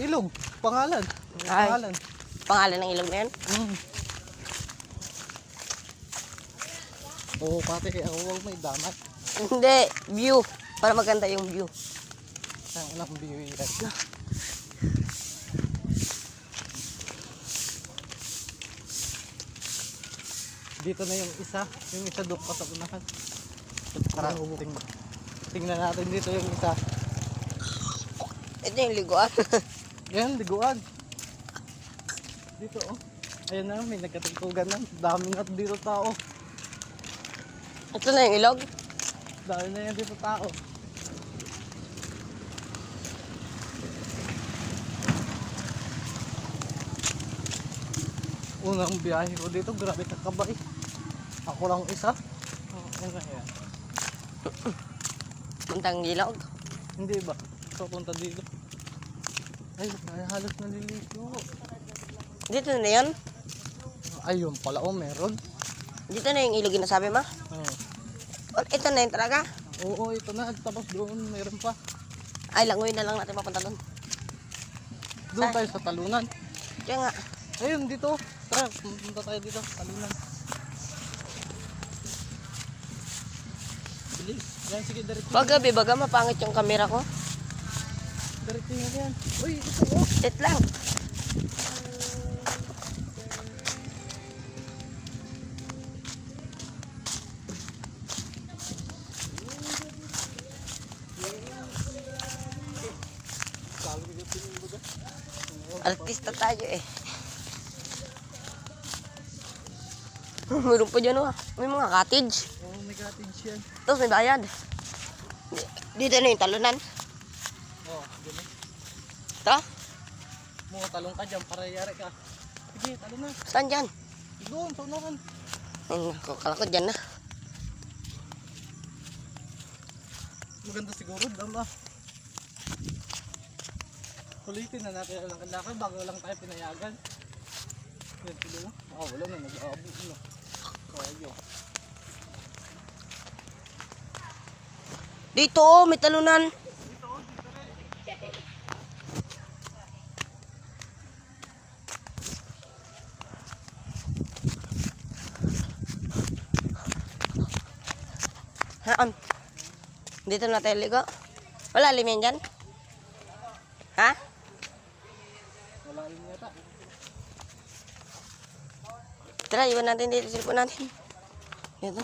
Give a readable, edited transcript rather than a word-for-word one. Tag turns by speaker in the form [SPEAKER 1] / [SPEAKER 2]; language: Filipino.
[SPEAKER 1] Ilog. Pangalan.
[SPEAKER 2] Ay.
[SPEAKER 1] Pangalan.
[SPEAKER 2] Pangalan ng ilog na yan?
[SPEAKER 1] Oo, pati ako wag may damat.
[SPEAKER 2] Hindi, view. Para maganda yung view.
[SPEAKER 1] Ang anak view yan. Dito na yung isa doon pa sa unahan. Tara, tingnan natin dito yung isa.
[SPEAKER 2] Ito yung liguan.
[SPEAKER 1] Yan, liguan. Dito oh. Ayan na, may nagkatugtugan na. Dami na dito tao.
[SPEAKER 2] Ito na yung ilog.
[SPEAKER 1] Dami na yan dito tao. Unang biyahe ko dito, grabe kakabay. Ako lang isa. Ano na yan?
[SPEAKER 2] Puntang ilog.
[SPEAKER 1] Hindi ba? Papunta dito. Ay, halos naliligo.
[SPEAKER 2] Dito na yan.
[SPEAKER 1] Ayun pala, oh, meron.
[SPEAKER 2] Dito na yung ilog na sabi ma.
[SPEAKER 1] Oh.
[SPEAKER 2] Oh, ito na yung talaga.
[SPEAKER 1] Oo, ito na. Tapos doon, meron pa.
[SPEAKER 2] Ay, langoy na lang natin papunta doon.
[SPEAKER 1] Doon tayo sa talunan.
[SPEAKER 2] Kaya nga.
[SPEAKER 1] Ayun, dito. Tara, pumunta tayo dito. Talunan. Bilis. Yan, sige, diretso.
[SPEAKER 2] Baga, baga, mapangit yung camera ko.
[SPEAKER 1] Diretso yan. Uy, ito oh.
[SPEAKER 2] Wait lang. Artista tayo eh. Meron pa dyan oh. May mga cottage.
[SPEAKER 1] Oh, may cottage yan.
[SPEAKER 2] Tapos may bayad. Dito na yung talunan.
[SPEAKER 1] Oh, dito.
[SPEAKER 2] Ito?
[SPEAKER 1] Mga talong ka dyan para yari ka. Sige, talong na.
[SPEAKER 2] Saan dyan?
[SPEAKER 1] Doon, sa unahan.
[SPEAKER 2] Ay, naku, kala ko dyan na.
[SPEAKER 1] Maganda siguro, dama. Ulitin na natin ang lakad bago lang tayo pinayagan. Yan, tuloy na. Wala na, nag-aabo na. Kaya.
[SPEAKER 2] Dito oh, may talunan. Haan. Dito na tayo ligo. Wala lim yan dyan? Ha?
[SPEAKER 1] Wala rin yata.
[SPEAKER 2] Tara, iwan natin dito. Silipon natin. Dito.